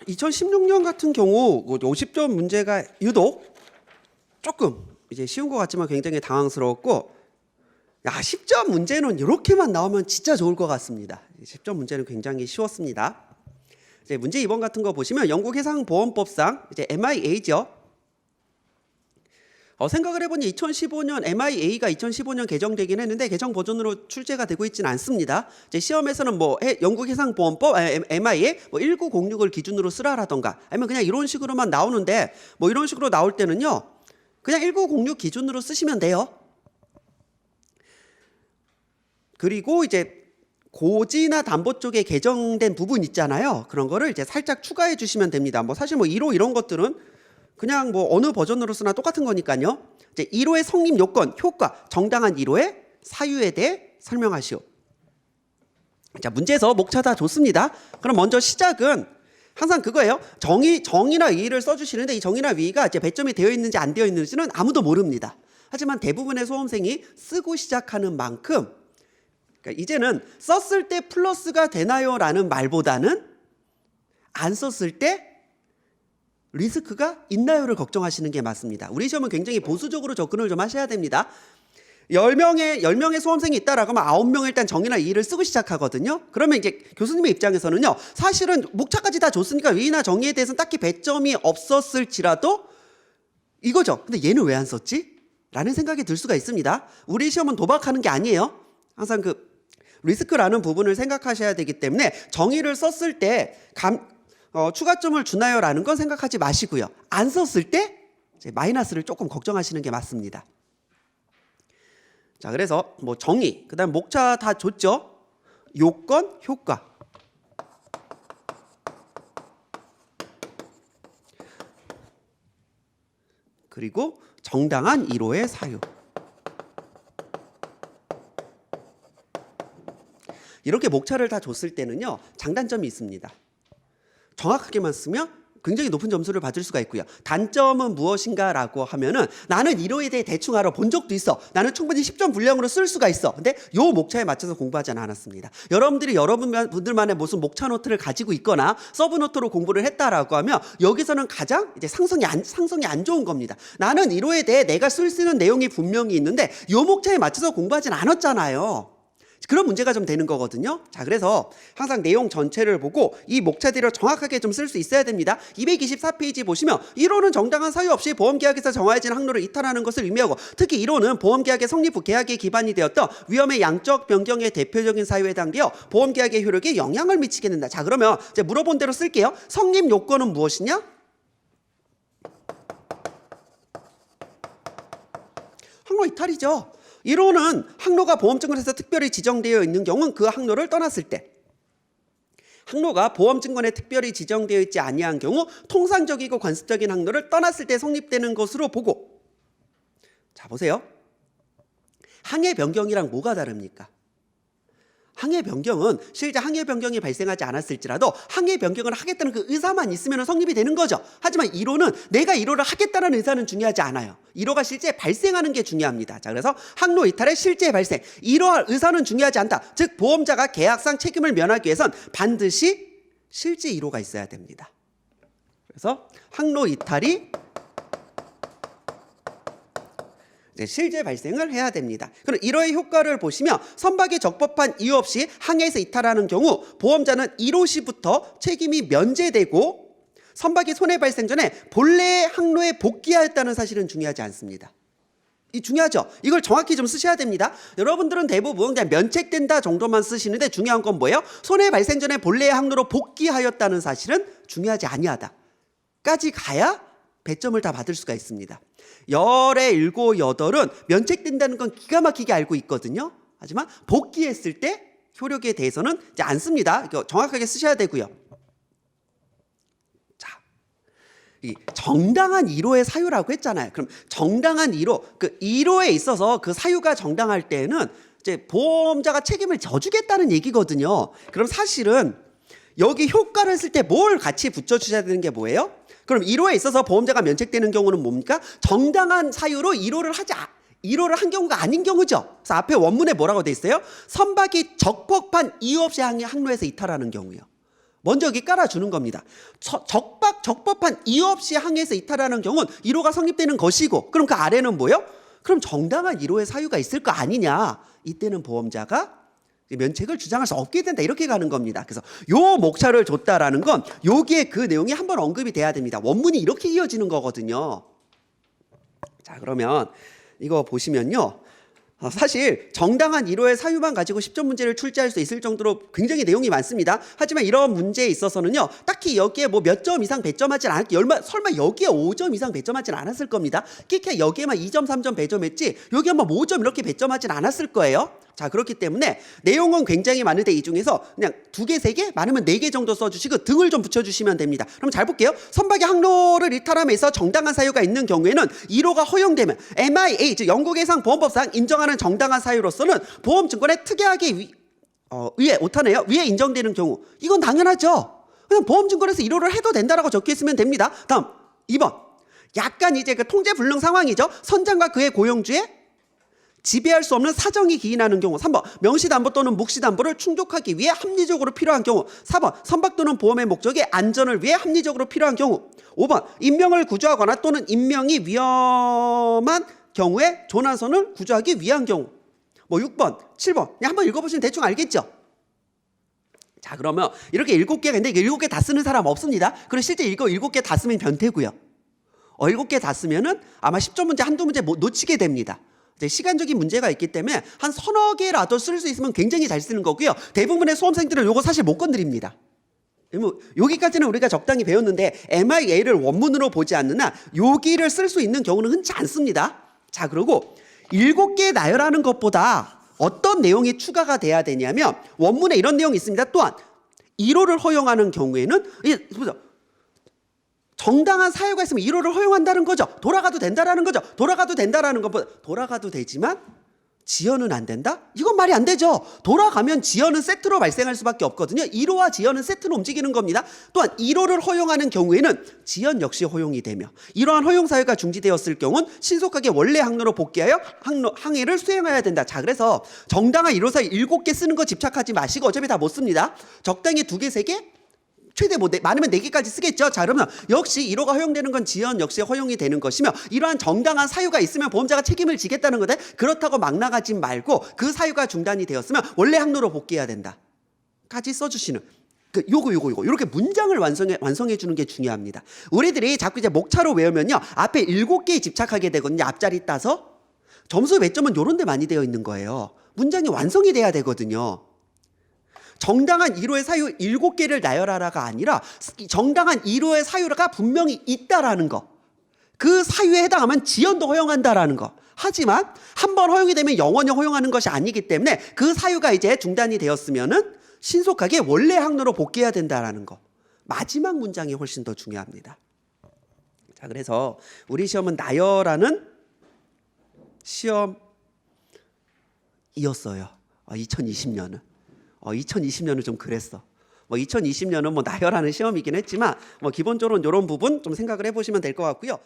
(2016년) 같은 경우 50점 문제가 유독 조금 이제 쉬운 것 같지만 굉장히 당황스러웠고, 야, 10점 문제는 이렇게만 나오면 진짜 좋을 것 같습니다. 10점 문제는 굉장히 쉬웠습니다. 이제 문제 2번 같은 거 보시면 영국 해상보험법상 이제 MIA죠. 생각을 해보니 2015년 MIA가 2015년 개정되긴 했는데 개정 버전으로 출제가 되고 있지는 않습니다. 이제 시험에서는 뭐 영국 해상보험법 MIA 1906을 기준으로 쓰라라던가 아니면 그냥 이런 식으로만 나오는데, 뭐 이런 식으로 나올 때는요 그냥 1906 기준으로 쓰시면 돼요. 그리고 이제 고지나 담보 쪽에 개정된 부분 있잖아요. 그런 거를 이제 살짝 추가해 주시면 됩니다. 뭐 사실 뭐 1호 이런 것들은 그냥 뭐 어느 버전으로 쓰나 똑같은 거니까요. 이제 1호의 성립 요건, 효과, 정당한 1호의 사유에 대해 설명하시오. 자, 문제에서 목차 다 좋습니다. 그럼 먼저 시작은 항상 그거예요. 정의나 위의를 써주시는데 이 정의나 위의가 이제 배점이 되어 있는지 안 되어 있는지는 아무도 모릅니다. 하지만 대부분의 수험생이 쓰고 시작하는 만큼, 그러니까 이제는 썼을 때 플러스가 되나요? 라는 말보다는 안 썼을 때 리스크가 있나요를 걱정하시는 게 맞습니다. 우리 시험은 굉장히 보수적으로 접근을 좀 하셔야 됩니다. 10명의 수험생이 있다라고 하면 9명은 일단 정의나 위의를 쓰고 시작하거든요. 그러면 이제 교수님의 입장에서는요, 사실은 목차까지 다 줬으니까 위의나 정의에 대해서는 딱히 배점이 없었을지라도 이거죠. 근데 얘는 왜 안 썼지? 라는 생각이 들 수가 있습니다. 우리 시험은 도박하는 게 아니에요. 항상 그 리스크라는 부분을 생각하셔야 되기 때문에 정의를 썼을 때 추가점을 주나요? 라는 건 생각하지 마시고요. 안 썼을 때 이제 마이너스를 조금 걱정하시는 게 맞습니다. 자, 그래서 뭐 정의, 그 다음 목차 다 줬죠. 요건, 효과. 그리고 정당한 1호의 사유. 이렇게 목차를 다 줬을 때는요, 장단점이 있습니다. 정확하게만 쓰면 굉장히 높은 점수를 받을 수가 있고요. 단점은 무엇인가라고 하면은 나는 1호에 대해 대충 알아본 적도 있어. 나는 충분히 10점 분량으로 쓸 수가 있어. 근데 요 목차에 맞춰서 공부하지는 않았습니다. 여러분들이 여러분들만의 무슨 목차 노트를 가지고 있거나 서브 노트로 공부를 했다라고 하면 여기서는 가장 이제 상성이 안 좋은 겁니다. 나는 1호에 대해 내가 쓸 수 있는 내용이 분명히 있는데 요 목차에 맞춰서 공부하진 않았잖아요. 그런 문제가 좀 되는 거거든요. 자, 그래서 항상 내용 전체를 보고 이 목차들을 정확하게 좀 쓸 수 있어야 됩니다. 224페이지 보시면 1호는 정당한 사유 없이 보험계약에서 정해진 항로를 이탈하는 것을 의미하고, 특히 1호는 보험계약의 성립 후 계약의 기반이 되었던 위험의 양적 변경의 대표적인 사유에 해당되어 보험계약의 효력에 영향을 미치게 된다. 자, 그러면 이제 물어본 대로 쓸게요. 성립 요건은 무엇이냐? 항로 이탈이죠. 1호는 항로가 보험증권에서 특별히 지정되어 있는 경우는 그 항로를 떠났을 때, 항로가 보험증권에 특별히 지정되어 있지 아니한 경우 통상적이고 관습적인 항로를 떠났을 때 성립되는 것으로 보고, 자, 보세요. 항해 변경이랑 뭐가 다릅니까? 항해 변경은 실제 항해 변경이 발생하지 않았을지라도 항해 변경을 하겠다는 그 의사만 있으면 성립이 되는 거죠. 하지만 1호는 내가 1호를 하겠다는 의사는 중요하지 않아요. 1호가 실제 발생하는 게 중요합니다. 자, 그래서 항로 이탈의 실제 발생, 1호 의사는 중요하지 않다. 즉 보험자가 계약상 책임을 면하기 위해선 반드시 실제 1호가 있어야 됩니다. 그래서 항로 이탈이 이제 실제 발생을 해야 됩니다. 그럼 1호의 효과를 보시면 선박이 적법한 이유 없이 항해에서 이탈하는 경우 보험자는 1호 시부터 책임이 면제되고 선박이 손해 발생 전에 본래의 항로에 복귀하였다는 사실은 중요하지 않습니다. 이 중요하죠. 이걸 정확히 좀 쓰셔야 됩니다. 여러분들은 대부분 그냥 면책된다 정도만 쓰시는데 중요한 건 뭐예요? 손해 발생 전에 본래의 항로로 복귀하였다는 사실은 중요하지 아니하다 까지 가야 배점을 다 받을 수가 있습니다. 10에 7, 8은 면책된다는 건 기가 막히게 알고 있거든요. 하지만 복귀했을 때 효력에 대해서는 이제 안 씁니다. 이거 정확하게 쓰셔야 되고요. 자, 이 정당한 1호의 사유라고 했잖아요. 그럼 정당한 1호, 그 1호에 있어서 그 사유가 정당할 때는 이제 보험자가 책임을 져주겠다는 얘기거든요. 그럼 사실은 여기 효과를 쓸 때 뭘 같이 붙여주셔야 되는 게 뭐예요? 그럼 1호에 있어서 보험자가 면책되는 경우는 뭡니까? 정당한 사유로 1호를 1호를 한 경우가 아닌 경우죠. 그래서 앞에 원문에 뭐라고 돼 있어요? 선박이 적법한 이유 없이 항로에서 이탈하는 경우요. 먼저 여기 깔아주는 겁니다. 적법한 이유 없이 항해에서 이탈하는 경우는 1호가 성립되는 것이고, 그럼 그 아래는 뭐예요? 그럼 정당한 1호의 사유가 있을 거 아니냐. 이때는 보험자가 면책을 주장할 수 없게 된다. 이렇게 가는 겁니다. 그래서 요 목차를 줬다라는 건 여기에 그 내용이 한번 언급이 돼야 됩니다. 원문이 이렇게 이어지는 거거든요. 자, 그러면 이거 보시면요. 사실 정당한 1호의 사유만 가지고 10점 문제를 출제할 수 있을 정도로 굉장히 내용이 많습니다. 하지만 이런 문제에 있어서는요, 딱히 여기에 뭐 몇 점 이상 배점하진 설마 여기에 5점 이상 배점하진 않았을 겁니다. 끼케 여기에만 2점, 3점 배점했지 여기에 뭐 5점 이렇게 배점하진 않았을 거예요. 자, 그렇기 때문에 내용은 굉장히 많은데 이 중에서 그냥 2개, 3개, 많으면 4개 정도 써주시고 등을 좀 붙여주시면 됩니다. 그럼 잘 볼게요. 선박의 항로를 이탈함에서 정당한 사유가 있는 경우에는 1호가 허용되면 MIA, 즉 영국해상 보험법상 인정하는 정당한 사유로서는 보험증권의 특이하게 위에 오타네요. 위에 인정되는 경우, 이건 당연하죠. 그냥 보험증권에서 1호를 해도 된다라고 적혀 있으면 됩니다. 다음 2번, 약간 이제 그 통제 불능 상황이죠. 선장과 그의 고용주의 지배할 수 없는 사정이 기인하는 경우. 3번, 명시담보 또는 묵시담보를 충족하기 위해 합리적으로 필요한 경우. 4번, 선박 또는 보험의 목적이 안전을 위해 합리적으로 필요한 경우. 5번, 인명을 구조하거나 또는 인명이 위험한 경우에 조난선을 구조하기 위한 경우. 뭐 6번, 7번 그냥 한번 읽어보시면 대충 알겠죠. 자, 그러면 이렇게 7개가 있는데 이게 7개 다 쓰는 사람 없습니다. 그리고 실제 이거 7개 다 쓰면 변태고요. 7개 다 쓰면은 아마 10점 문제 한두 문제 놓치게 됩니다. 이제 시간적인 문제가 있기 때문에 한 서너 개라도 쓸 수 있으면 굉장히 잘 쓰는 거고요. 대부분의 수험생들은 요거 사실 못 건드립니다. 여기까지는 우리가 적당히 배웠는데 MIA를 원문으로 보지 않는 한 여기를 쓸 수 있는 경우는 흔치 않습니다. 자, 그리고 7개 나열하는 것보다 어떤 내용이 추가가 돼야 되냐면 원문에 이런 내용이 있습니다. 또한 1호를 허용하는 경우에는 정당한 사유가 있으면 1호를 허용한다는 거죠. 돌아가도 된다라는 거죠. 돌아가도 된다라는 것보다 돌아가도 되지만 지연은 안 된다? 이건 말이 안 되죠. 돌아가면 지연은 세트로 발생할 수밖에 없거든요. 1호와 지연은 세트로 움직이는 겁니다. 또한 1호를 허용하는 경우에는 지연 역시 허용이 되며 이러한 허용 사유가 중지되었을 경우는 신속하게 원래 항로로 복귀하여 항해를 수행해야 된다. 자, 그래서 정당한 1호 사유 7개 쓰는 거 집착하지 마시고 어차피 다 못 씁니다. 적당히 2개, 3개? 최대 많으면 4개까지 쓰겠죠. 자, 그러면 역시 1호가 허용되는 건 지연 역시 허용이 되는 것이며 이러한 정당한 사유가 있으면 보험자가 책임을 지겠다는 건데 그렇다고 막 나가지 말고 그 사유가 중단이 되었으면 원래 항로로 복귀해야 된다 까지 써주시는 요거 이렇게 문장을 완성해 주는 게 중요합니다. 우리들이 자꾸 이제 목차로 외우면요 앞에 7개에 집착하게 되거든요. 앞자리 따서 점수 몇 점은 요런 데 많이 되어 있는 거예요. 문장이 완성이 돼야 되거든요. 정당한 1호의 사유 7개를 나열하라가 아니라 정당한 1호의 사유가 분명히 있다라는 거. 그 사유에 해당하면 지연도 허용한다라는 거. 하지만 한번 허용이 되면 영원히 허용하는 것이 아니기 때문에 그 사유가 이제 중단이 되었으면은 신속하게 원래 항로로 복귀해야 된다라는 거. 마지막 문장이 훨씬 더 중요합니다. 자, 그래서 우리 시험은 나열하는 시험이었어요. 2020년은. 2020년은 좀 그랬어. 2020년은 뭐 나열하는 시험이긴 했지만 기본적으로는 이런 부분 좀 생각을 해보시면 될 것 같고요.